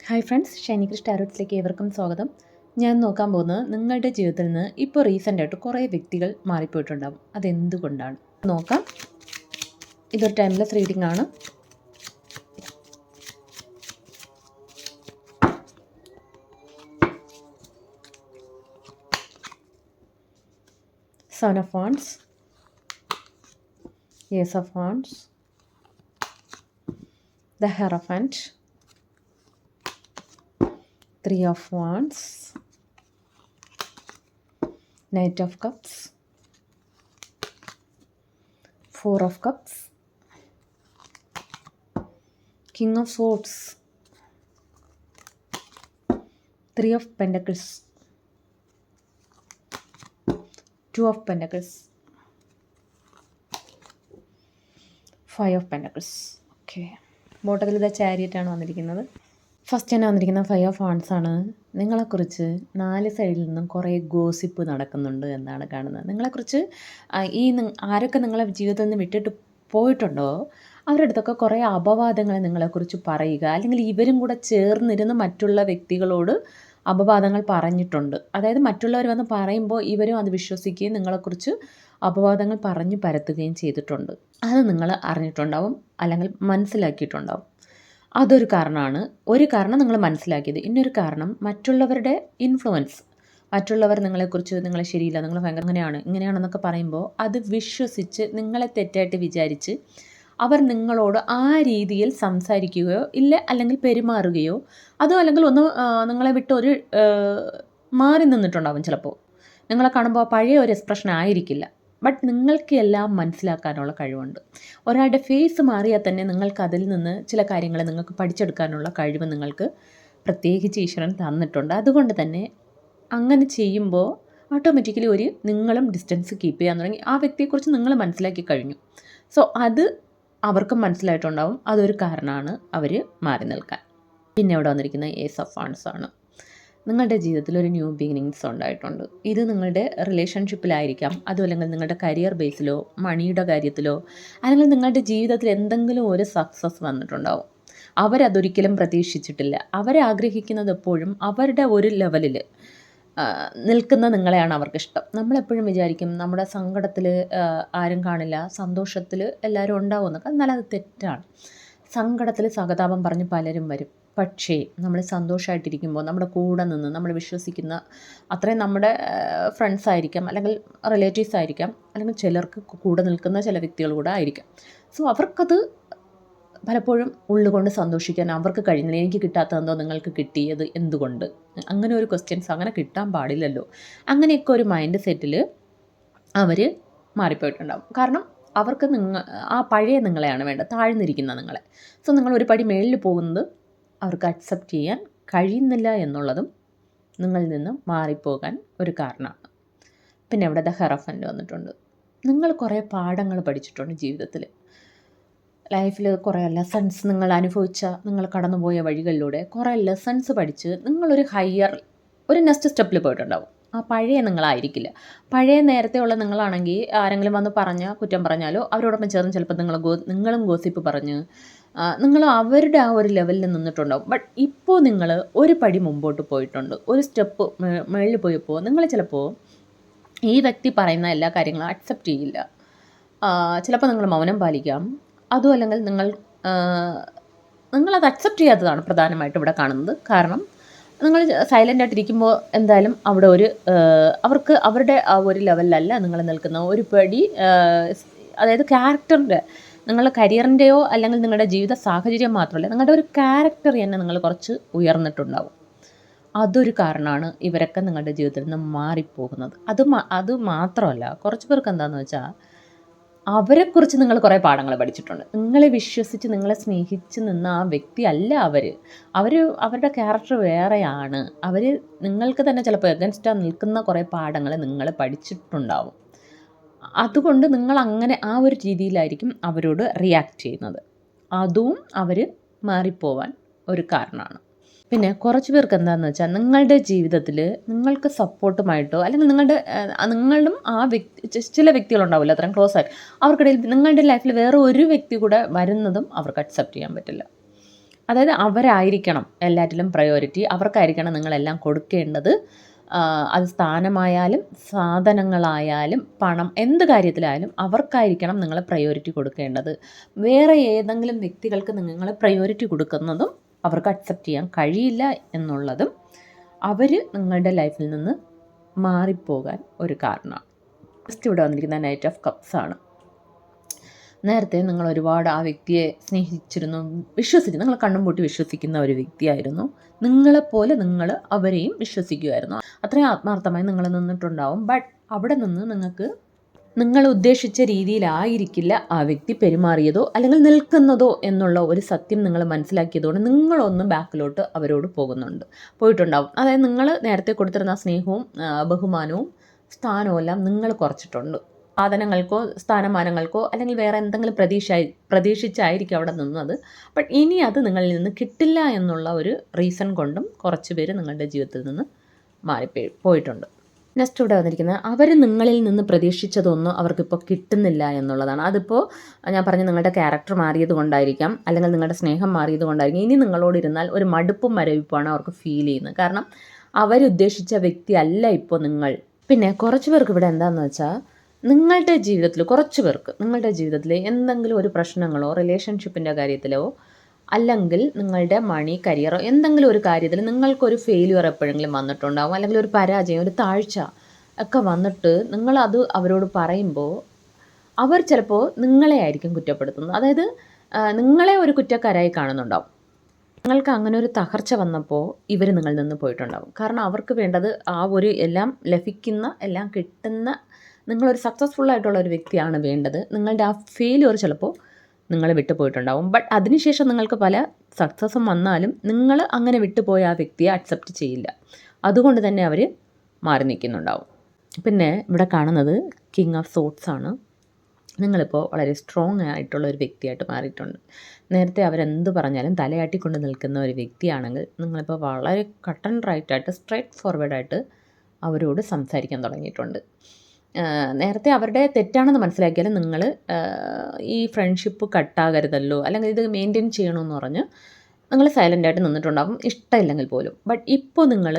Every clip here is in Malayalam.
ഹായ് ഫ്രണ്ട്സ്, ഷൈനി ക്രിഷ് ടാരോട്സിലേക്ക് ഏവർക്കും സ്വാഗതം. ഞാൻ നോക്കാൻ പോകുന്നത് നിങ്ങളുടെ ജീവിതത്തിൽ നിന്ന് ഇപ്പോൾ റീസെൻ്റായിട്ട് കുറേ വ്യക്തികൾ മാറിപ്പോയിട്ടുണ്ടാകും. അതെന്തുകൊണ്ടാണ് നോക്കാം. ഇതൊരു ടൈംലെസ് റീഡിംഗ് ആണ്. Son of Wands, Ace of Wands, the Hierophant, Three of Wands, Knight of Cups, Four of Cups, King of Swords, Three of Pentacles, Two of Pentacles, Five of Pentacles. Okay, ബോട്ടത്തിൽ ഇത് ചാരിയറ്റാണ് വന്നിരിക്കുന്നത്. ഫസ്റ്റ് തന്നെ വന്നിരിക്കുന്ന ഫൈവ് ഓഫ് വാൺസ് ആണ്. നിങ്ങളെക്കുറിച്ച് 4 സൈഡിൽ നിന്നും കുറേ ഗോസിപ്പ് നടക്കുന്നുണ്ട് എന്നാണ് കാണുന്നത്. നിങ്ങളെക്കുറിച്ച് ആരൊക്കെ നിങ്ങളെ ജീവിതത്തിൽ നിന്ന് വിട്ടിട്ട് പോയിട്ടുണ്ടോ അവരുടെ അടുത്തൊക്കെ കുറേ അപവാദങ്ങൾ നിങ്ങളെക്കുറിച്ച് പറയുക, അല്ലെങ്കിൽ ഇവരും കൂടെ ചേർന്നിരുന്ന് മറ്റുള്ള വ്യക്തികളോട് അപവാദങ്ങൾ പറഞ്ഞിട്ടുണ്ട്. അതായത് മറ്റുള്ളവർ വന്ന് പറയുമ്പോൾ ഇവരും അത് വിശ്വസിക്കുകയും നിങ്ങളെക്കുറിച്ച് അപവാദങ്ങൾ പറഞ്ഞു പരത്തുകയും ചെയ്തിട്ടുണ്ട്. അത് നിങ്ങൾ അറിഞ്ഞിട്ടുണ്ടാവും, അല്ലെങ്കിൽ മനസ്സിലാക്കിയിട്ടുണ്ടാവും. അതൊരു കാരണമാണ്. ഒരു കാരണം നിങ്ങൾ മനസ്സിലാക്കിയത്. ഇന്നൊരു കാരണം മറ്റുള്ളവരുടെ ഇൻഫ്ലുവൻസ്. മറ്റുള്ളവർ നിങ്ങളെക്കുറിച്ച് നിങ്ങളെ ശരിയില്ല, നിങ്ങൾ ഭയങ്കര ഇങ്ങനെയാണെന്നൊക്കെ പറയുമ്പോൾ അത് വിശ്വസിച്ച് നിങ്ങളെ തെറ്റായിട്ട് വിചാരിച്ച് അവർ നിങ്ങളോട് ആ രീതിയിൽ സംസാരിക്കുകയോ ഇല്ല അല്ലെങ്കിൽ പെരുമാറുകയോ അതോ അല്ലെങ്കിൽ ഒന്ന് നിങ്ങളെ വിട്ട് ഒരു മാറി നിന്നിട്ടുണ്ടാവും. ചിലപ്പോൾ നിങ്ങളെ കാണുമ്പോൾ പഴയ ഒരു എക്സ്പ്രഷൻ ആയിരിക്കില്ല, ബട്ട് നിങ്ങൾക്ക് എല്ലാം മനസ്സിലാക്കാനുള്ള കഴിവുണ്ട്. ഒരാളുടെ ഫേസ് മാറിയാൽ തന്നെ നിങ്ങൾക്ക് അതിൽ നിന്ന് ചില കാര്യങ്ങൾ നിങ്ങൾക്ക് പഠിച്ചെടുക്കാനുള്ള കഴിവ് നിങ്ങൾക്ക് പ്രത്യേകിച്ച് ഈശ്വരൻ തന്നിട്ടുണ്ട്. അതുകൊണ്ട് തന്നെ അങ്ങനെ ചെയ്യുമ്പോൾ ഓട്ടോമാറ്റിക്കലി നിങ്ങളും ഡിസ്റ്റൻസ് കീപ്പ് ചെയ്യാൻ തുടങ്ങി. ആ വ്യക്തിയെക്കുറിച്ച് നിങ്ങൾ മനസ്സിലാക്കി കഴിഞ്ഞു. സോ അത് അവർക്കും മനസ്സിലായിട്ടുണ്ടാവും. അതൊരു കാരണമാണ് അവർ മാറി നിൽക്കാൻ. പിന്നെ ഇവിടെ വന്നിരിക്കുന്ന ഏസ് ഓഫ് വാൺസ് ആണ്. നിങ്ങളുടെ ജീവിതത്തിൽ ഒരു ന്യൂ ബിഗിനിങ്സ് ഉണ്ടായിട്ടുണ്ട്. ഇത് നിങ്ങളുടെ റിലേഷൻഷിപ്പിലായിരിക്കാം, അതുമല്ലെങ്കിൽ നിങ്ങളുടെ കരിയർ ബേസിലോ മണിയുടെ കാര്യത്തിലോ, അല്ലെങ്കിൽ നിങ്ങളുടെ ജീവിതത്തിൽ എന്തെങ്കിലും ഒരു സക്സസ് വന്നിട്ടുണ്ടാവും. അവരതൊരിക്കലും പ്രതീക്ഷിച്ചിട്ടില്ല. അവരാഗ്രഹിക്കുന്നത് എപ്പോഴും അവരുടെ ഒരു ലെവലിൽ നിൽക്കുന്ന നിങ്ങളെയാണ് അവർക്കിഷ്ടം. നമ്മളെപ്പോഴും വിചാരിക്കും നമ്മുടെ സങ്കടത്തിൽ ആരും കാണില്ല, സന്തോഷത്തിൽ എല്ലാവരും ഉണ്ടാവുമെന്നൊക്കെ. എന്നാൽ അത് തെറ്റാണ്. സങ്കടത്തിൽ സഹതാപം പറഞ്ഞ് പലരും വരും. പക്ഷേ നമ്മൾ സന്തോഷമായിട്ടിരിക്കുമ്പോൾ നമ്മുടെ കൂടെ നിന്ന് നമ്മൾ വിശ്വസിക്കുന്ന അത്രയും നമ്മുടെ ഫ്രണ്ട്സ് ആയിരിക്കാം, അല്ലെങ്കിൽ റിലേറ്റീവ്സ് ആയിരിക്കാം, അല്ലെങ്കിൽ ചിലർക്ക് കൂടെ നിൽക്കുന്ന ചില വ്യക്തികൾ കൂടെ ആയിരിക്കാം. സോ അവർക്കത് പലപ്പോഴും ഉള്ളുകൊണ്ട് സന്തോഷിക്കാൻ അവർക്ക് കഴിയുന്നില്ല. എനിക്ക് കിട്ടാത്തതെന്തോ നിങ്ങൾക്ക് കിട്ടിയത് എന്തുകൊണ്ട്? അങ്ങനെ ഒരു ക്വസ്റ്റ്യൻസ് അങ്ങനെ കിട്ടാൻ പാടില്ലല്ലോ. അങ്ങനെയൊക്കെ ഒരു മൈൻഡ് സെറ്റിൽ അവർ മാറിപ്പോയിട്ടുണ്ടാവും. കാരണം അവർക്ക് ആ പഴയ നിങ്ങളെയാണ് വേണ്ടത്, താഴ്ന്നിരിക്കുന്ന നിങ്ങളെ. സോ നിങ്ങൾ ഒരു പടി മേളിൽ പോകുന്നത് അവർക്ക് അക്സെപ്റ്റ് ചെയ്യാൻ കഴിയുന്നില്ല എന്നുള്ളതും നിങ്ങളിൽ നിന്ന് മാറിപ്പോകാൻ ഒരു കാരണമാണ്. പിന്നെ ഇവിടെ ദ ഹെറഫൻ്റ് വന്നിട്ടുണ്ട്. നിങ്ങൾ കുറേ പാഠങ്ങൾ പഠിച്ചിട്ടുണ്ട് ജീവിതത്തിൽ. ലൈഫിൽ കുറേ ലെസൺസ് നിങ്ങൾ നിങ്ങൾ കടന്നുപോയ വഴികളിലൂടെ കുറേ ലെസൺസ് പഠിച്ച് നിങ്ങളൊരു ഒരു നെക്സ്റ്റ് സ്റ്റെപ്പിൽ പോയിട്ടുണ്ടാവും. ആ പഴയ നിങ്ങളായിരിക്കില്ല. പഴയ നേരത്തെ ഉള്ള നിങ്ങളാണെങ്കിൽ ആരെങ്കിലും വന്ന് കുറ്റം പറഞ്ഞാലോ അവരോടൊപ്പം ചേർന്ന് ചിലപ്പോൾ നിങ്ങളും ഗോസിപ്പ് പറഞ്ഞ് നിങ്ങൾ അവരുടെ ആ ഒരു ലെവലിൽ നിന്നിട്ടുണ്ടാവും. ബട്ട് ഇപ്പോൾ നിങ്ങൾ ഒരു പടി മുമ്പോട്ട് പോയിട്ടുണ്ട്. ഒരു സ്റ്റെപ്പ് മുകളിൽ പോയപ്പോൾ നിങ്ങൾ ചിലപ്പോൾ ഈ വ്യക്തി പറയുന്ന എല്ലാ കാര്യങ്ങളും അക്സെപ്റ്റ് ചെയ്യില്ല. ചിലപ്പോൾ നിങ്ങൾ മൗനം പാലിക്കാം. അതും അല്ലെങ്കിൽ നിങ്ങളത് അക്സെപ്റ്റ് ചെയ്യാത്തതാണ് പ്രധാനമായിട്ടും ഇവിടെ കാണുന്നത്. കാരണം നിങ്ങൾ സൈലൻ്റ് ആയിട്ടിരിക്കുമ്പോൾ എന്തായാലും അവിടെ അവർക്ക് അവരുടെ ആ ഒരു ലെവലിലല്ല നിങ്ങൾ നിൽക്കുന്ന ഒരു പടി. അതായത് ക്യാരക്ടറിൻ്റെ, നിങ്ങളുടെ കരിയറിൻ്റെയോ അല്ലെങ്കിൽ നിങ്ങളുടെ ജീവിത സാഹചര്യം മാത്രമല്ല, നിങ്ങളുടെ ഒരു ക്യാരക്ടർ തന്നെ നിങ്ങൾ കുറച്ച് ഉയർന്നിട്ടുണ്ടാവും. അതൊരു കാരണമാണ് ഇവരൊക്കെ നിങ്ങളുടെ ജീവിതത്തിൽ നിന്ന് മാറിപ്പോകുന്നത്. അത് മാത്രമല്ല, കുറച്ച് പേർക്ക് എന്താണെന്ന് വെച്ചാൽ അവരെക്കുറിച്ച് നിങ്ങൾ കുറേ പാഠങ്ങൾ പഠിച്ചിട്ടുണ്ട്. നിങ്ങളെ വിശ്വസിച്ച് നിങ്ങളെ സ്നേഹിച്ച് നിന്ന ആ വ്യക്തി അല്ല അവരുടെ ക്യാരക്ടർ വേറെയാണ്. നിങ്ങൾക്ക് തന്നെ ചിലപ്പോൾ എഗൻസ്റ്റാ നിൽക്കുന്ന കുറേ പാഠങ്ങൾ നിങ്ങൾ പഠിച്ചിട്ടുണ്ടാവും. അതുകൊണ്ട് നിങ്ങൾ അങ്ങനെ ആ ഒരു രീതിയിലായിരിക്കും അവരോട് റിയാക്ട് ചെയ്യുന്നത്. അതും അവർ മാറിപ്പോവാൻ ഒരു കാരണമാണ്. പിന്നെ കുറച്ച് പേർക്ക് എന്താണെന്ന് വെച്ചാൽ നിങ്ങളുടെ ജീവിതത്തിൽ നിങ്ങൾക്ക് സപ്പോർട്ടുമായിട്ടോ അല്ലെങ്കിൽ നിങ്ങളും ആ ചില വ്യക്തികളുണ്ടാവില്ല അത്രയും ക്ലോസ് ആയിട്ട്, അവർക്കിടയിൽ നിങ്ങളുടെ ലൈഫിൽ വേറെ ഒരു വ്യക്തി കൂടെ വരുന്നതും അവർക്ക് അക്സെപ്റ്റ് ചെയ്യാൻ പറ്റില്ല. അതായത് അവരായിരിക്കണം എല്ലാറ്റിലും പ്രയോറിറ്റി, അവർക്കായിരിക്കണം നിങ്ങളെല്ലാം കൊടുക്കേണ്ടത്. അത് സ്ഥാനമായാലും സാധനങ്ങളായാലും പണം എന്ത് കാര്യത്തിലായാലും അവർക്കായിരിക്കണം നിങ്ങൾ പ്രയോറിറ്റി കൊടുക്കേണ്ടത്. വേറെ ഏതെങ്കിലും വ്യക്തികൾക്ക് നിങ്ങൾ പ്രയോറിറ്റി കൊടുക്കുന്നതും അവർക്ക് അക്സെപ്റ്റ് ചെയ്യാൻ കഴിയില്ല എന്നുള്ളതും അവർ നിങ്ങളുടെ ലൈഫിൽ നിന്ന് മാറിപ്പോകാൻ ഒരു കാരണമാണ്. ഫസ്റ്റ് ഇവിടെ വന്നിരിക്കുന്ന നൈറ്റ് ഓഫ് കപ്സ് ആണ്. നേരത്തെ നിങ്ങൾ ഒരുപാട് ആ വ്യക്തിയെ സ്നേഹിച്ചിരുന്നു, നിങ്ങൾ കണ്ണും പൂട്ടി വിശ്വസിക്കുന്ന ഒരു വ്യക്തിയായിരുന്നു. നിങ്ങളെപ്പോലെ നിങ്ങൾ അവരെയും വിശ്വസിക്കുമായിരുന്നു. അത്രയും ആത്മാർത്ഥമായി നിങ്ങൾ നിന്നിട്ടുണ്ടാവും. ബട്ട് അവിടെ നിന്ന് നിങ്ങൾ ഉദ്ദേശിച്ച രീതിയിലായിരിക്കില്ല ആ വ്യക്തി പെരുമാറിയതോ അല്ലെങ്കിൽ നിൽക്കുന്നതോ എന്നുള്ള ഒരു സത്യം നിങ്ങൾ മനസ്സിലാക്കിയതോടെ നിങ്ങളൊന്ന് ബാക്കിലോട്ട് അവരോട് പോയിട്ടുണ്ടാവും. അതായത് നിങ്ങൾ നേരത്തെ കൊടുത്തിരുന്ന സ്നേഹവും ബഹുമാനവും സ്ഥാനവും എല്ലാം നിങ്ങൾ കുറച്ചിട്ടുണ്ട്. സാധനങ്ങൾക്കോ സ്ഥാനമാനങ്ങൾക്കോ അല്ലെങ്കിൽ വേറെ എന്തെങ്കിലും പ്രതീക്ഷിച്ചായിരിക്കും അവിടെ നിന്നത്. ബട്ട് ഇനി അത് നിങ്ങളിൽ നിന്ന് കിട്ടില്ല എന്നുള്ള ഒരു റീസൺ കൊണ്ടും കുറച്ച് പേര് നിങ്ങളുടെ ജീവിതത്തിൽ നിന്ന് പോയിട്ടുണ്ട്. നെക്സ്റ്റ് ഇവിടെ വന്നിരിക്കുന്നത് അവർ നിങ്ങളിൽ നിന്ന് പ്രതീക്ഷിച്ചതൊന്നും അവർക്കിപ്പോൾ കിട്ടുന്നില്ല എന്നുള്ളതാണ്. അതിപ്പോൾ ഞാൻ പറഞ്ഞ നിങ്ങളുടെ ക്യാരക്ടർ മാറിയത് കൊണ്ടായിരിക്കാം, അല്ലെങ്കിൽ നിങ്ങളുടെ സ്നേഹം മാറിയത് കൊണ്ടായിരിക്കും. ഇനി നിങ്ങളോട് ഇരുന്നാൽ ഒരു മടുപ്പും മരവിപ്പുമാണ് അവർക്ക് ഫീൽ ചെയ്യുന്നത്. കാരണം അവരുദ്ദേശിച്ച വ്യക്തി അല്ല ഇപ്പോൾ നിങ്ങൾ. പിന്നെ കുറച്ച് പേർക്ക് ഇവിടെ എന്താണെന്ന് വെച്ചാൽ നിങ്ങളുടെ ജീവിതത്തിൽ എന്തെങ്കിലും ഒരു പ്രശ്നങ്ങളോ റിലേഷൻഷിപ്പിൻ്റെ കാര്യത്തിലോ അല്ലെങ്കിൽ നിങ്ങളുടെ മണി കരിയറോ എന്തെങ്കിലും ഒരു കാര്യത്തിൽ നിങ്ങൾക്കൊരു ഫെയിലിയർ എപ്പോഴെങ്കിലും വന്നിട്ടുണ്ടാവും, അല്ലെങ്കിൽ ഒരു പരാജയം, ഒരു താഴ്ച ഒക്കെ വന്നിട്ട് നിങ്ങളത് അവരോട് പറയുമ്പോൾ അവർ ചിലപ്പോൾ നിങ്ങളെ ആയിരിക്കും കുറ്റപ്പെടുത്തുന്നത്. അതായത് നിങ്ങളെ ഒരു കുറ്റക്കാരായി കാണുന്നുണ്ടാവും. നിങ്ങൾക്ക് അങ്ങനെ ഒരു തകർച്ച വന്നപ്പോൾ ഇവർ നിങ്ങളിൽ നിന്ന് പോയിട്ടുണ്ടാവും. കാരണം അവർക്ക് വേണ്ടത് ആ ഒരു എല്ലാം ലഭിക്കുന്ന, എല്ലാം കിട്ടുന്ന, നിങ്ങളൊരു സക്സസ്ഫുൾ ആയിട്ടുള്ള ഒരു വ്യക്തിയാണ് വേണ്ടത്. നിങ്ങളുടെ ആ ഫെയിലിയർ ചിലപ്പോൾ നിങ്ങൾ വിട്ടുപോയിട്ടുണ്ടാവും. ബട്ട് അതിനുശേഷം നിങ്ങൾക്ക് പല സക്സസ്സും വന്നാലും നിങ്ങൾ അങ്ങനെ വിട്ടുപോയ ആ വ്യക്തിയെ അക്സെപ്റ്റ് ചെയ്യില്ല. അതുകൊണ്ട് തന്നെ അവർ മാറി നിൽക്കുന്നുണ്ടാവും. പിന്നെ ഇവിടെ കാണുന്നത് കിങ് ഓഫ് സോട്ട്സ് ആണ്. നിങ്ങളിപ്പോൾ വളരെ സ്ട്രോങ് ആയിട്ടുള്ള ഒരു വ്യക്തിയായിട്ട് മാറിയിട്ടുണ്ട്. നേരത്തെ അവരെന്ത് പറഞ്ഞാലും തലയാട്ടിക്കൊണ്ട് നിൽക്കുന്ന ഒരു വ്യക്തിയാണെങ്കിൽ നിങ്ങളിപ്പോൾ വളരെ കട്ട് ആൻഡ് റൈറ്റായിട്ട് സ്ട്രൈറ്റ് ഫോർവേഡായിട്ട് അവരോട് സംസാരിക്കാൻ തുടങ്ങിയിട്ടുണ്ട്. നേരത്തെ അവരുടെ തെറ്റാണെന്ന് മനസ്സിലാക്കിയാലും നിങ്ങൾ ഈ ഫ്രണ്ട്ഷിപ്പ് കട്ടാകരുതല്ലോ, അല്ലെങ്കിൽ ഇത് മെയിൻറ്റെയിൻ ചെയ്യണമെന്ന് പറഞ്ഞ് നിങ്ങൾ സൈലൻ്റായിട്ട് നിന്നിട്ടുണ്ടാകും, ഇഷ്ടമില്ലെങ്കിൽ പോലും. ബട്ട് ഇപ്പോൾ നിങ്ങൾ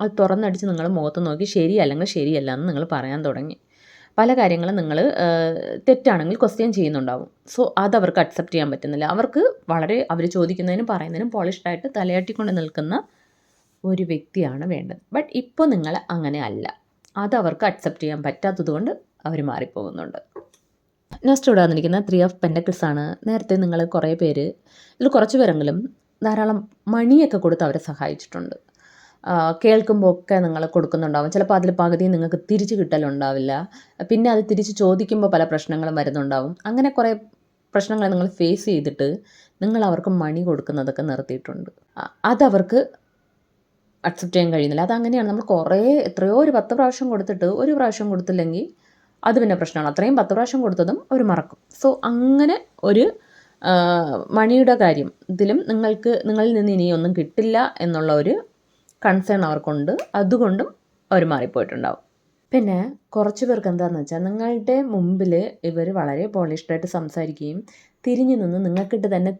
അത് തുറന്നടിച്ച് നിങ്ങൾ മുഖത്ത് നോക്കി ശരിയല്ലെങ്കിൽ ശരിയല്ല എന്ന് നിങ്ങൾ പറയാൻ തുടങ്ങി. പല കാര്യങ്ങളും നിങ്ങൾ തെറ്റാണെങ്കിൽ ക്വസ്റ്റ്യൻ ചെയ്യുന്നുണ്ടാവും. സോ അതവർക്ക് അക്സെപ്റ്റ് ചെയ്യാൻ പറ്റുന്നില്ല. അവർക്ക് അവർ ചോദിക്കുന്നതിനും പറയുന്നതിനും പോളിഷ്ഡായിട്ട് തലയാട്ടിക്കൊണ്ട് നിൽക്കുന്ന ഒരു വ്യക്തിയാണ് വേണ്ടത്. ബട്ട് ഇപ്പോൾ നിങ്ങൾ അങ്ങനെ അല്ല. അതവർക്ക് അക്സെപ്റ്റ് ചെയ്യാൻ പറ്റാത്തത് കൊണ്ട് അവർ മാറിപ്പോകുന്നുണ്ട്. നെക്സ്റ്റ് ഇവിടെ വന്നിരിക്കുന്ന 3 ഓഫ് പെൻറ്റക്കിൾസ് ആണ്. നേരത്തെ നിങ്ങൾ കുറേ പേര്, ഇതിൽ കുറച്ച് പേരെങ്കിലും ധാരാളം മണിയൊക്കെ കൊടുത്ത് അവരെ സഹായിച്ചിട്ടുണ്ട്. കേൾക്കുമ്പോൾ ഒക്കെ നിങ്ങൾ കൊടുക്കുന്നുണ്ടാവും. ചിലപ്പോൾ അതിൽ പകുതി നിങ്ങൾക്ക് തിരിച്ച് കിട്ടലുണ്ടാവില്ല. പിന്നെ അത് തിരിച്ച് ചോദിക്കുമ്പോൾ പല പ്രശ്നങ്ങളും വരുന്നുണ്ടാവും. അങ്ങനെ കുറേ പ്രശ്നങ്ങൾ നിങ്ങൾ ഫേസ് ചെയ്തിട്ട് നിങ്ങൾ അവർക്ക് മണി കൊടുക്കുന്നതൊക്കെ നിർത്തിയിട്ടുണ്ട്. അതവർക്ക് അക്സെപ്റ്റ് ചെയ്യാൻ കഴിയുന്നില്ല. അതങ്ങനെയാണ്. നമ്മൾ എത്രയോ ഒരു 10 പ്രാവശ്യം കൊടുത്തിട്ട് ഒരു പ്രാവശ്യം കൊടുത്തില്ലെങ്കിൽ അത് പിന്നെ പ്രശ്നമാണ്. അത്രയും 10 പ്രാവശ്യം കൊടുത്തതും അവർ മറക്കും. സോ അങ്ങനെ ഒരു മണിയുടെ കാര്യം ഇതിലും നിങ്ങളിൽ നിന്ന് ഇനിയൊന്നും കിട്ടില്ല എന്നുള്ള ഒരു കൺസേൺ അവർക്കുണ്ട്. അതുകൊണ്ടും അവർ മാറിപ്പോയിട്ടുണ്ടാവും. പിന്നെ കുറച്ച് പേർക്ക് എന്താണെന്ന് വെച്ചാൽ നിങ്ങളുടെ മുമ്പിൽ ഇവർ വളരെ പോളിഷ്ഡായിട്ട് സംസാരിക്കുകയും തിരിഞ്ഞു നിന്ന് നിങ്ങൾക്കിട്ട് തന്നെ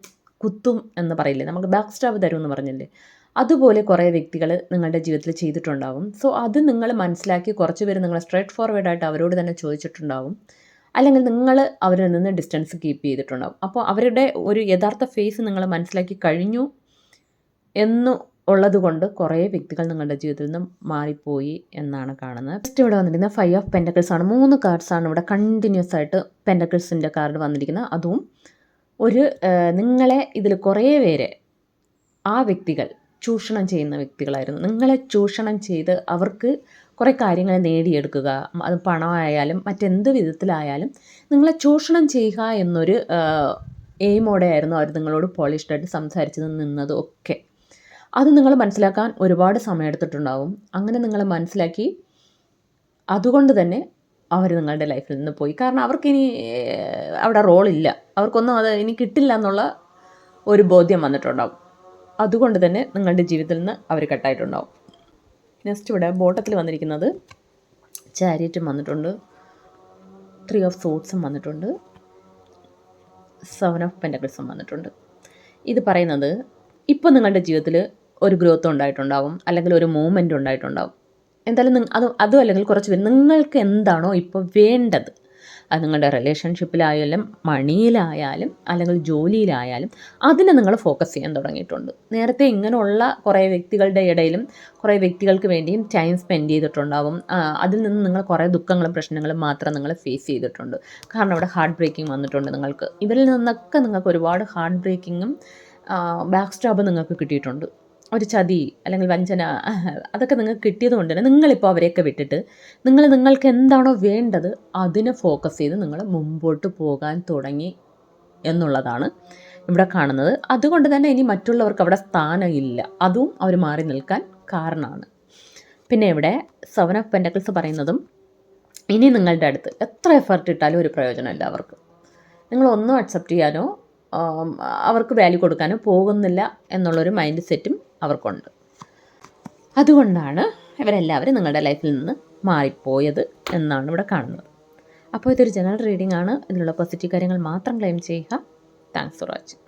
കുത്തും എന്ന് പറയില്ലേ, നമുക്ക് ബാക്ക് സ്റ്റാബ് തരും എന്ന് പറഞ്ഞില്ലേ, അതുപോലെ കുറേ വ്യക്തികൾ നിങ്ങളുടെ ജീവിതത്തിൽ ചെയ്തിട്ടുണ്ടാവും. സോ അത് നിങ്ങൾ മനസ്സിലാക്കി കുറച്ച് പേര് നിങ്ങൾ സ്ട്രൈറ്റ് ഫോർവേഡായിട്ട് അവരോട് തന്നെ ചോദിച്ചിട്ടുണ്ടാവും, അല്ലെങ്കിൽ നിങ്ങൾ അവരിൽ നിന്ന് ഡിസ്റ്റൻസ് കീപ്പ് ചെയ്തിട്ടുണ്ടാവും. അപ്പോൾ അവരുടെ ഒരു യഥാർത്ഥ ഫേസ് നിങ്ങൾ മനസ്സിലാക്കി കഴിഞ്ഞു എന്ന് ഉള്ളത് കൊണ്ട് കുറേ വ്യക്തികൾ നിങ്ങളുടെ ജീവിതത്തിൽ നിന്ന് മാറിപ്പോയി എന്നാണ് കാണുന്നത്. ഫസ്റ്റ് ഇവിടെ വന്നിരിക്കുന്ന 5 ഓഫ് പെൻറ്റക്കിൾസ് ആണ്. 3 കാർഡ്സാണ് ഇവിടെ കണ്ടിന്യൂസ് ആയിട്ട് പെൻറ്റക്കിൾസിൻ്റെ കാർഡ് വന്നിരിക്കുന്നത്. അതും നിങ്ങളെ ഇതിൽ കുറേ പേരെ ആ വ്യക്തികൾ ചൂഷണം ചെയ്യുന്ന വ്യക്തികളായിരുന്നു. നിങ്ങളെ ചൂഷണം ചെയ്ത് അവർക്ക് കുറേ കാര്യങ്ങൾ നേടിയെടുക്കുക, അത് പണമായാലും മറ്റെന്ത് വിധത്തിലായാലും നിങ്ങളെ ചൂഷണം ചെയ്യുക എന്നൊരു എയിമോടെ ആയിരുന്നു അവർ നിങ്ങളോട് പോളിഷ്ഡായിട്ട് സംസാരിച്ചത് നിന്നതും ഒക്കെ. അത് നിങ്ങൾ മനസ്സിലാക്കാൻ ഒരുപാട് സമയമെടുത്തിട്ടുണ്ടാവും. അങ്ങനെ നിങ്ങൾ മനസ്സിലാക്കി അതുകൊണ്ട് തന്നെ അവർ നിങ്ങളുടെ ലൈഫിൽ നിന്ന് പോയി. കാരണം അവർക്കിനി അവിടെ റോളില്ല, അവർക്കൊന്നും അത് ഇനി കിട്ടില്ല എന്നുള്ള ഒരു ബോധ്യം വന്നിട്ടുണ്ടാവും. അതുകൊണ്ട് തന്നെ നിങ്ങളുടെ ജീവിതത്തിൽ നിന്ന് അവർ കട്ടായിട്ടുണ്ടാവും. നെക്സ്റ്റ് ഇവിടെ ബോട്ടത്തിൽ വന്നിരിക്കുന്നത് ചാരിയറ്റും വന്നിട്ടുണ്ട്, 3 ഓഫ് സോട്ട്സും വന്നിട്ടുണ്ട്, 7 ഓഫ് പെൻറ്റക്കിൾസും വന്നിട്ടുണ്ട്. ഇത് പറയുന്നത് ഇപ്പോൾ നിങ്ങളുടെ ജീവിതത്തിൽ ഒരു ഗ്രോത്ത് ഉണ്ടായിട്ടുണ്ടാവും, അല്ലെങ്കിൽ ഒരു മൂവ്മെൻ്റ് ഉണ്ടായിട്ടുണ്ടാവും. എന്തായാലും അതും അല്ലെങ്കിൽ കുറച്ച് പേര് നിങ്ങൾക്ക് എന്താണോ ഇപ്പോൾ വേണ്ടത്, അത് നിങ്ങളുടെ റിലേഷൻഷിപ്പിലായാലും മണിയിലായാലും അല്ലെങ്കിൽ ജോലിയിലായാലും അതിനെ നിങ്ങൾ ഫോക്കസ് ചെയ്യാൻ തുടങ്ങിയിട്ടുണ്ട്. നേരത്തെ ഇങ്ങനെയുള്ള കുറേ വ്യക്തികളുടെ ഇടയിലും കുറേ വ്യക്തികൾക്ക് വേണ്ടിയും ടൈം സ്പെൻഡ് ചെയ്തിട്ടുണ്ടാവും. അതിൽ നിന്ന് നിങ്ങൾ കുറേ ദുഃഖങ്ങളും പ്രശ്നങ്ങളും മാത്രം നിങ്ങൾ ഫേസ് ചെയ്തിട്ടുണ്ട്. കാരണം അവിടെ ഹാർട്ട് ബ്രേക്കിംഗ് വന്നിട്ടുണ്ട് നിങ്ങൾക്ക്. ഇവരിൽ നിന്നൊക്കെ നിങ്ങൾക്ക് ഒരുപാട് ഹാർട്ട് ബ്രേക്കിങ്ങും ബാക്ക് സ്റ്റാബ് നിങ്ങൾക്ക് കിട്ടിയിട്ടുണ്ട്. ഒരു ചതി അല്ലെങ്കിൽ വഞ്ചന അതൊക്കെ നിങ്ങൾക്ക് കിട്ടിയത് കൊണ്ട് തന്നെ നിങ്ങളിപ്പോൾ അവരെയൊക്കെ വിട്ടിട്ട് നിങ്ങൾക്ക് എന്താണോ വേണ്ടത് അതിനെ ഫോക്കസ് ചെയ്ത് നിങ്ങൾ മുമ്പോട്ട് പോകാൻ തുടങ്ങി എന്നുള്ളതാണ് ഇവിടെ കാണുന്നത്. അതുകൊണ്ട് തന്നെ ഇനി മറ്റുള്ളവർക്ക് അവിടെ സ്ഥാനമില്ല, അതും അവർ മാറി നിൽക്കാൻ കാരണമാണ്. പിന്നെ ഇവിടെ 7 ഓഫ് പെൻറ്റക്കിൾസ് പറയുന്നതും ഇനി നിങ്ങളുടെ അടുത്ത് എത്ര എഫർട്ട് ഇട്ടാലും ഒരു പ്രയോജനമില്ല അവർക്ക്. നിങ്ങളൊന്നും അക്സെപ്റ്റ് ചെയ്യാനോ അവർക്ക് വാല്യൂ കൊടുക്കാനോ പോകുന്നില്ല എന്നുള്ളൊരു മൈൻഡ് സെറ്റും അവർക്കുണ്ട്. അതുകൊണ്ടാണ് ഇവരെല്ലാവരും നിങ്ങളുടെ ലൈഫിൽ നിന്ന് മാറിപ്പോയത് എന്നാണ് ഇവിടെ കാണുന്നത്. അപ്പോൾ ഇതൊരു ജനറൽ റീഡിംഗ് ആണ്. ഇതിലുള്ള പോസിറ്റീവ് കാര്യങ്ങൾ മാത്രം ക്ലെയിം ചെയ്യുക. Thanks for watching.